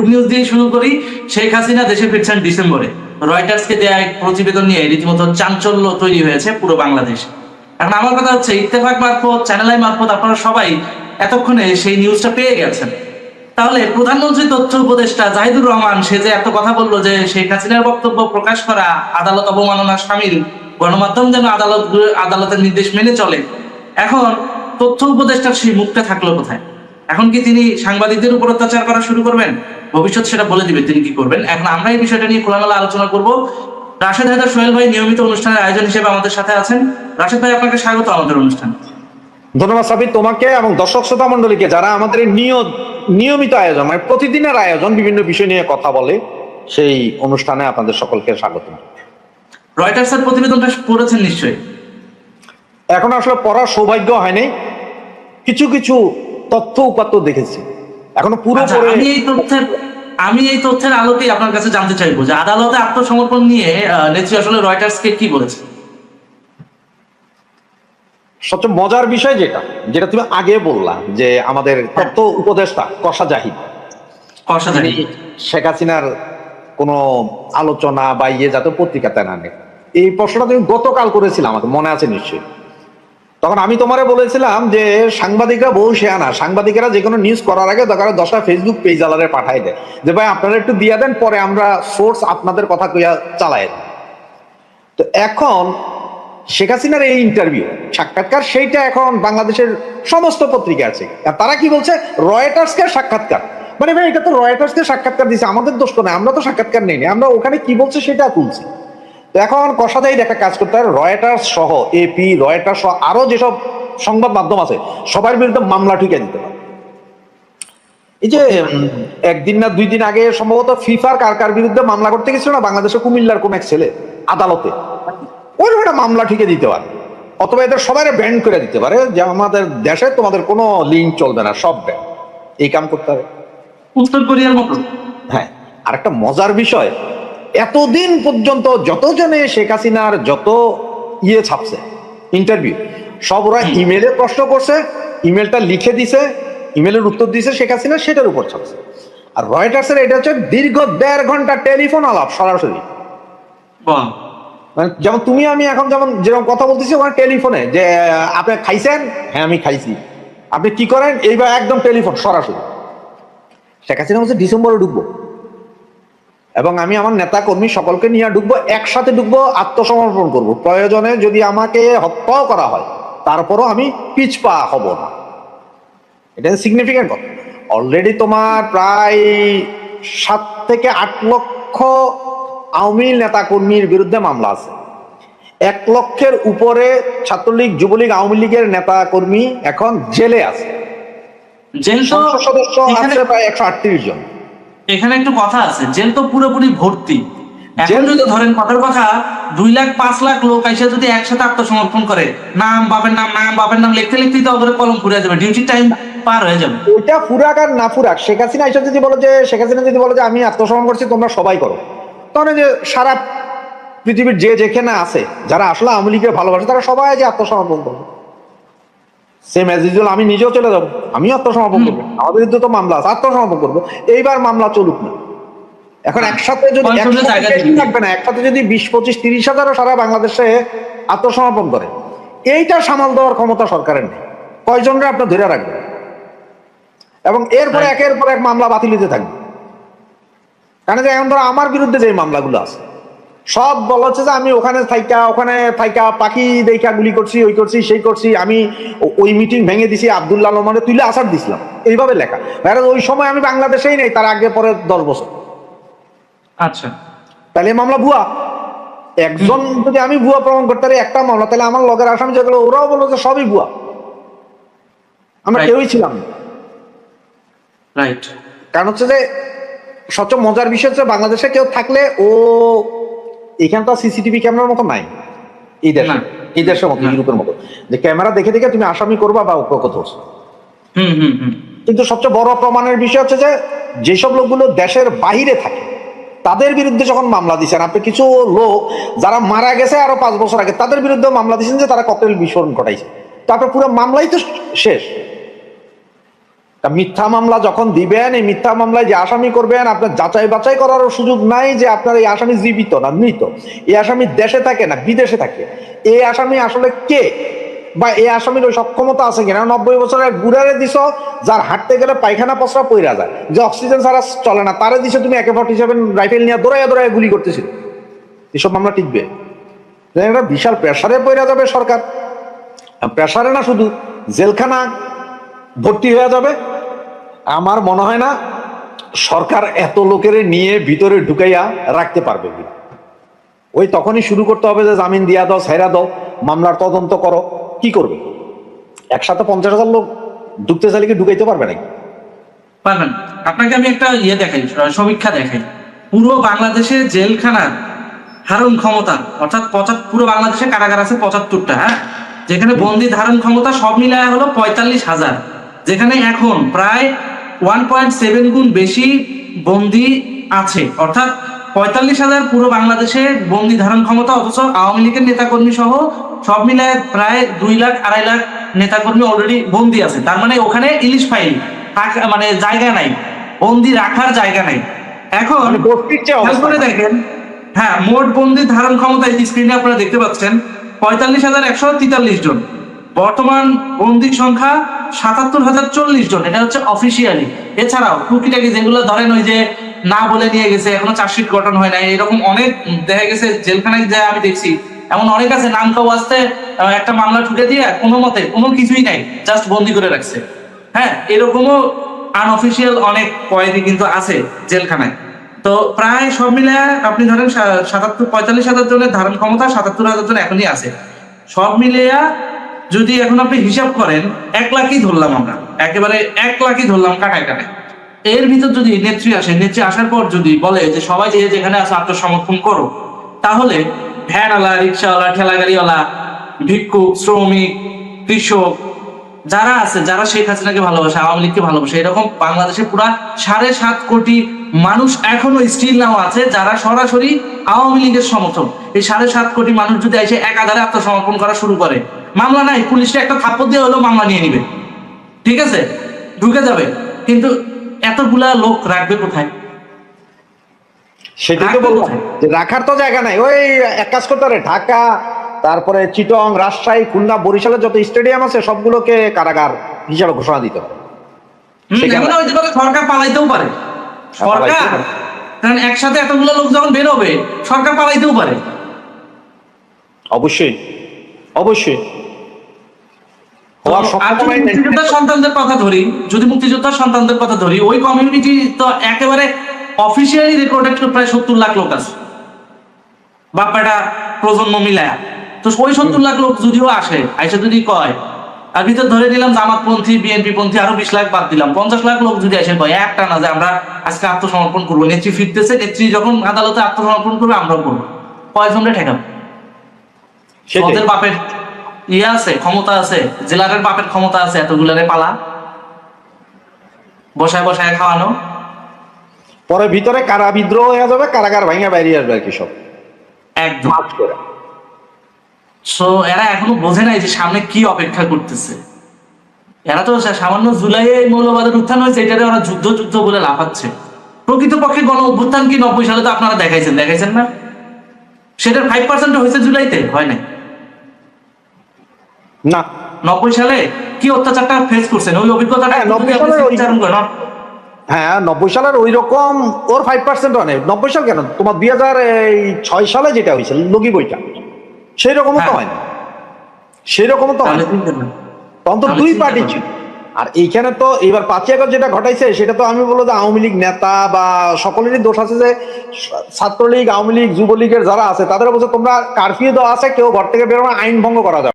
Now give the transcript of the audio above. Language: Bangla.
গুড নিউজ দিয়ে শুরু করি। শেখ হাসিনা দেশে ফিরছেন ডিসেম্বরে। রয়টার্সকে দেয়া এক প্রতিবেদন নিয়ে রীতিমতো চাঞ্চল্য তৈরি হয়েছে পুরো বাংলাদেশ। এখন আমার কথা হচ্ছে, ইত্তেফাক মারফত, চ্যানেল আই মারফত আপনারা সবাই এতক্ষণে সেই নিউজটা পেয়ে গেছেন। তাহলে প্রধানমন্ত্রী তথ্য উপদেষ্টা জাহিদুর রহমান সে যে এত কথা বললো যে শেখ হাসিনার বক্তব্য প্রকাশ করা আদালত অবমাননা শামিল, গণমাধ্যম যেন আদালতের নির্দেশ মেনে চলে, এখন তথ্য উপদেষ্টার সেই মুখটা থাকলো কোথায়? এখন কি তিনি সাংবাদিকদের উপর অত্যাচার করা শুরু করবেন? ভবিষ্যৎ সেটা বলে দিবে তিনি কি করবেন। এখন আমরা এই বিষয়টা নিয়ে খোলামেলা আলোচনা করব। রাশেদ হায়দার সোহেল ভাই নিয়মিত অনুষ্ঠানের আয়োজন হিসেবে আমাদের সাথে আছেন। রাশেদ ভাই, আপনাকে স্বাগত আমাদের অনুষ্ঠানে। ধন্যবাদ সাবির, তোমাকে এবং দর্শক শ্রোতা মন্ডলীকে যারা আমাদের নিয়মিত আয়োজন, মানে প্রতিদিনের আয়োজন, বিভিন্ন বিষয় নিয়ে কথা বলে, সেই অনুষ্ঠানে আপনাদের সকলকে স্বাগত। রয়টার্সের প্রতিবেদনটা পড়েছেন নিশ্চয়ই? এখন আসলে পড়ার সৌভাগ্য হয়নি, কিছু কিছু তথ্য উপাত্ত দেখেছি, এখনো পুরো আমি এই তথ্যের আলোকেই আপনার কাছে জানতে চাইবো যে আদালতে আত্মসমর্পণ নিয়ে নেত্রী আসলে রয়টার্সকে কি বলেছে। সবচেয়ে মজার বিষয় যেটা তুমি আগে বললা, যে আমাদের তথ্য উপদেষ্টা কসা জাহিদ শেখ হাসিনার কোনো আলোচনা বা জাতীয় পত্রিকাতে না নেই, এই প্রশ্নটা তুমি গতকাল করেছিলাম, আমাদের মনে আছে নিশ্চয়ই। তখন আমি তোমারে বলেছিলাম যে সাংবাদিকরা বহু শেয়ানা, সাংবাদিকেরা যে কোনো নিউজ করার আগে দরকার 10টা ফেসবুক পেজ আলারে পাঠাই দেয় যে ভাই আপনারা একটু দিয়ে দেন, পরে আমরা সোর্স আপনাদের কথা কইয়া চালাই। তো এখন শেখ হাসিনার এই ইন্টারভিউ সাক্ষাৎকার, সেইটা এখন বাংলাদেশের সমস্ত পত্রিকা আছে। আর তারা কি বলছে, রয়টার্সকে সাক্ষাৎকার, মানে ভাই এটা তো রয়টার্সকে সাক্ষাৎকার দিচ্ছে, আমাদের দোষ তো নাই, আমরা তো সাক্ষাৎকার নেই, আমরা ওখানে কি বলছে সেটা তুলছি। তো এখন কষাদাই দেখা কাজ করতে হয়, রয়টার্স সহ এপি, রয়টার্স সহ আরো যেসব সংবাদ মাধ্যম আছে সবার বিরুদ্ধে মামলা ঠুকে দিতে পারে। এই যে একদিন না 2 দিন আগে সম্ভবত ফিফার কার বিরুদ্ধে মামলা করতে গেছিল না বাংলাদেশের কুমিল্লার কোন এক ছেলে আদালতে, ওই একটা মামলা ঠিকে দিতে পারে, অথবা এদের সবাই ব্যান করে দিতে পারে যে আমাদের দেশে তোমাদের কোনো লিঙ্ক চলবে না, সব ব্যান, এই কাম করতে হবে উত্তর কোরিয়ার মতো। হ্যাঁ, আর একটা মজার বিষয়, এতদিন পর্যন্ত যতজনে শেখ হাসিনার যত ছাপছে ইন্টারভিউ, সব ওরা ইমেলে প্রশ্ন করছে, ইমেলটা লিখে দিছে, ইমেলের উত্তর দিছে শেখ হাসিনা, সেটার উপর ছাপছে। আর রয়টার্সের এটা হচ্ছে দীর্ঘ 1.5 ঘন্টা টেলিফোন আলাপ সরাসরি, মানে যেমন তুমি আমি এখন যেরকম কথা বলতেছি ওখানে টেলিফোনে, যে আপনি খাইছেন, হ্যাঁ আমি খাইছি, আপনি কি করেন, এইবার একদম টেলিফোন সরাসরি। শেখ হাসিনা বলছে ডিসেম্বরে ঢুকবো, এবং আমি আমার নেতা কর্মী সকলকে নিয়ে ঢুকবো, একসাথে ঢুকবো, আত্মসমর্পণ করব, প্রয়োজনে যদি আমাকে হত্যাও করা হয় তারপরও আমি পিছপা হব না। এটা সিগনিফিকেন্ট কথা। অলরেডি তোমার প্রায় 7 থেকে 8 লক্ষ আওয়ামী নেতা কর্মীর বিরুদ্ধে মামলা আছে, 1 লক্ষের উপরে ছাত্রলীগ, যুবলীগ, আওয়ামী লীগের নেতা কর্মী এখন জেলে আছে, সংসদ সদস্য আছে প্রায় 138 জন। এখানে একটু কথা আছে, জেল তো পুরোপুরি ভর্তি। এখন যদি ধরেন কথার কথা 2 লাখ 5 লাখ লোক এসে যদি একসাথে আত্মসমর্পণ করে, নাম বাপের নাম লিখতে লিখতেই তো ওদের কলম ফুরে যাবে, ডিউটি টাইম পার হয়ে যাবে। ওইটা ফুরাক আর না ফুরাক, শেখ হাসিনা এসে যদি বলে যে আমি আত্মসমর্পণ করছি, তোমরা সবাই করো, তাহলে যে সারা পৃথিবীর যে যেখানে আছে যারা আসলে আওয়ামী লীগকে ভালোবাসে তারা সবাই যে আত্মসমর্পণ করবে। সেম এজ ইউজুয়াল আমি নিজেও চলে যাবো, আমিও আত্মসমর্পণ করবো, আমার বিরুদ্ধে তো মামলা আছে, আত্মসমর্পণ করবো। এইবার মামলা চলুক না, এখন একসাথে যদি থাকবে না, একসাথে যদি 20, 25, 30 হাজারও সারা বাংলাদেশে আত্মসমর্পণ করে, এইটা সামাল দেওয়ার ক্ষমতা সরকারের নেই। কয়জনরা আপনার ধরে রাখবে, এবং এরপরে একের পর এক মামলা বাতিল হতে থাকবে। কারণ এখন ধরো আমার বিরুদ্ধে যে মামলাগুলো আছে সব বলা হচ্ছে যে আমি ওখানে থাইকা পাখি দেখা গুলি করছি, ওই করছি, সেই করছি, আমি ওই মিটিং ভেঙে দিছি, আব্দুল্লাহ রহমানের তুলে আসার দিছিলাম, এইভাবে লেখা। ওই সময় আমি বাংলাদেশেই নেই, তার আগে পরে 10 বছর। আচ্ছা, তাহলে মামলা ভুয়া। একজন যদি আমি ভুয়া প্রমাণ করতে পারি একটা মামলা, তাহলে আমার লগের আসামি যেগুলো ওরাও বললো যে সবই ভুয়া, আমরা কেউই ছিলাম না। রাইট। কারণ হচ্ছে যে সবচেয়ে মজার বিষয় হচ্ছে বাংলাদেশে কেউ থাকলে ও এখানে তো সিসিটিভি ক্যামেরার মতো নাই এই দেশের মতো, ইউরোপের মতো, যে ক্যামেরা দেখে দেখে তুমি আসামি করবা বা ওকে ধরছো। কিন্তু সবচেয়ে বড় প্রমাণের বিষয় হচ্ছে যে যেসব লোকগুলো দেশের বাহিরে থাকে তাদের বিরুদ্ধে যখন মামলা দিচ্ছেন, আপনি কিছু লোক যারা মারা গেছে আরো 5 বছর আগে, তাদের বিরুদ্ধে মামলা দিচ্ছেন যে তারা ককটেল বিস্ফোরণ ঘটাইছে, তারপর পুরো মামলাই তো শেষ। তা মিথ্যা মামলা যখন দিবেন, এই মিথ্যা মামলায় যে আসামি করবেন, আপনার যাচাই বাছাই করারও সুযোগ নাই যে আপনার এই আসামি জীবিত না মৃত, এই আসামি দেশে থাকে না বিদেশে থাকে, এই আসামি আসলে কে, বা এই আসামির ওই সক্ষমতা আছে কিনা। 90 বছরের বুড়ারে দিছ, যার হাঁটতে গেলে পায়খানা পচরা পইরা যায়, যে অক্সিজেন ছাড়া চলে না, তারে দিছে তুমি AK-47 রাইফেল নিয়ে দৌড়াইয়া দৌড়াইয়া গুলি করতেছিল। এসব মামলা টিকবে? একটা বিশাল প্রেসারে পইরা যাবে সরকার, প্রেসারে না শুধু জেলখানা ভর্তি হয়ে যাবে। আমার মনে হয় না সরকার এত লোকের নিয়ে ভিতরে ঢুকাইয়া রাখতে পারবে। ওই তখনই শুরু করতে হবে যে জামিন দিয়া দাও, ছাইরা দাও, মামলার তদন্ত করো। কি করবে? একসাথে 50,000 লোক ঢুকতে চাইলে কি ঢুকাইতে পারবে নাকি? পারবেন। আপনাকে আমি একটা দেখাই, সমীক্ষা দেখাই। পুরো বাংলাদেশে জেলখানার ধারণ ক্ষমতা, অর্থাৎ পুরো বাংলাদেশে কারাগার আছে 75টা, হ্যাঁ, যেখানে বন্দি ধারণ ক্ষমতা সব মিলায় হলো 45,000, যেখানে এখন প্রায় 1.7 গুণ বেশি বন্দি আছে, অর্থাৎ 45,000 পুরো বাংলাদেশে বন্দি ধারণ ক্ষমতা। অথচ আওয়ামী লীগের নেতাকর্মী সহ সব মিলায় প্রায় 2 লাখ 2.5 লাখ নেতাকর্মী অলরেডি বন্দি আছে। তার মানে ওখানে ইলিশ ফাইল মানে জায়গা নাই, বন্দি রাখার জায়গা নাই। এখন খেয়াল করে দেখেন, হ্যাঁ, মোট বন্দি ধারণ ক্ষমতা এই স্ক্রিনে আপনারা দেখতে পাচ্ছেন 45,143 জন। বর্তমান বন্দির সংখ্যা 77,040 জন। এটা হচ্ছে অফিসিয়ালি। এছাড়াও টুকিটাকি যেগুলো ধরেন ওই যে না বলে নিয়ে গেছে, এখনো চার্জশিট গঠন হয় নাই, এরকম অনেক দেখা গেছে জেলখানায় যা আমি দেখছি, এমন অনেক আছে নাম কাউ আসতে একটা মামলা ঠুকে দিয়ে কোনো মতে কোনো কিছুই নাই, জাস্ট বন্দি করে রাখছে। হ্যাঁ, এরকমও আনঅফিসিয়াল অনেক কয়েদি কিন্তু আছে জেলখানায়। তো প্রায় সব মিলে আপনি ধরেন 45,000 জনের ধারণ ক্ষমতা, 77,000 জন এখনই আছে। সব মিলিয়া যদি এখন আপনি হিসাব করেন 1 লাখই ধরলাম আমরা, একেবারে 1 লাখই ধরলাম কাটায় কাটায়। এর ভিতর যদি নেত্রী আসে, নেত্রী আসার পর যদি বলে যে সবাই যে যেখানে আছে আত্মসমর্পণ করো, তাহলে ভ্যানওয়ালা, রিক্সাওয়ালা, ঠেলাগাড়িওয়ালা, ভিক্ষুক, শ্রমিক, কৃষক যারা আছে, যারা শেখ হাসিনাকে ভালোবাসে, আওয়ামী লীগকে ভালোবাসে, এরকম বাংলাদেশে পুরা 7.5 কোটি মানুষ এখনো স্টিল নাও আছে যারা সরাসরি আওয়ামী লীগের সমর্থক। এই 7.5 কোটি মানুষ যদি এসে একাধারে আত্মসমর্পণ করা শুরু করে, মামলা নাই, পুলিশটা একটা থাপ্পড় দিয়ে হলেও মামলা নিয়ে নিবে, ঠিক আছে, ঢুকে যাবে। কিন্তু এতগুলা লোক রাখবে কোথায়? সেটাই তো বললাম যে রাখার তো জায়গা নাই। ওই এক কাজ করতে পারে, ঢাকা, তারপরে চিটং, রাজশাহী, খুলনা, বরিশালের যত স্টেডিয়াম আছে সবগুলোকে কারাগার হিসাবে ঘোষণা দিতে হবে। সরকার পালাইতেও পারে, সরকার, কারণ একসাথে এতগুলো লোক যখন বের হবে সরকার পালাইতেও পারে। অবশ্যই অবশ্যই। মুক্তিযোদ্ধার সন্তানদের কথা ধরি, যদি মুক্তিযোদ্ধার সন্তানদের কথা ধরি, ওই কমিউনিটি তো একেবারে অফিসিয়ালি রেকর্ডেড প্রায় 70 লাখ লোক আছে, বাপ্পাটা প্রজন্ম মিলায়া। তো ওই 70 লাখ লোক যদিও আসে, আইসা যদি কয়, আর ভিতর ধরে দিলাম জামাতপন্থী, বিএনপি পন্থী আরো 20 লাখ বাদ দিলাম, 50 লাখ লোক যদি আসে কয় একটা না যে আমরা আজকে আত্মসমর্পণ করবো, নেত্রী ফিরতেছে, নেত্রী যখন আদালতে আত্মসমর্পণ করবে আমরাও করবো, কয়জনরে ঠেকাবো? ওদের বাপের ইয়ে আছে, ক্ষমতা আছে, জেলারের বাপের ক্ষমতা আছে এতগুলারে পালা বসায় বসায় খাওয়ানো। পরে ভিতরে কারা বিদ্রোহ হয়ে যাবে, কারাগার ভাঙা বাইরে আসবে আর কি সব একদম। সো এরা এখনো বোঝে নাই যে সামনে কি অপেক্ষা করতেছে। এরা তো সামান্য জুলাইয়ে মৌলবাদের উত্থান হয়েছে, এটারে ওরা যুদ্ধ যুদ্ধ বলে লাফাচ্ছে। প্রকৃতপক্ষে গণ অভ্যুত্থান কি 90 সালে তো আপনারা দেখাইছেন না? সেটার 5% হয়েছে জুলাইতে, হয় নাই না। 90 সালে কি অত্যাচারটা ফেস করছেন, ওই অভিজ্ঞতাটা 90 সালের ওই রকম ওর 5% অনেক। 90 সাল কেন, তোমার 2006 সালে যেটা হয়েছিল লগি বইটা, সেই রকমও তো হয় না, সেই রকমও তো হয় না। তখন তো 2 পার্টি ছিল। আর এইখানে তো এবার 5ই আগস্ট যেটা ঘটাইছে, সেটা তো আমি বলবো যে আওয়ামী লীগ নেতা বা সকলেরই দোষ আছে, যে ছাত্রলীগ, আওয়ামী লীগ, যুবলীগের যারা আছে তাদের বলছে তোমরা কারফিউ দেওয়া আছে, কেউ ঘর থেকে বেরোনো, আইন ভঙ্গ করা যাবে।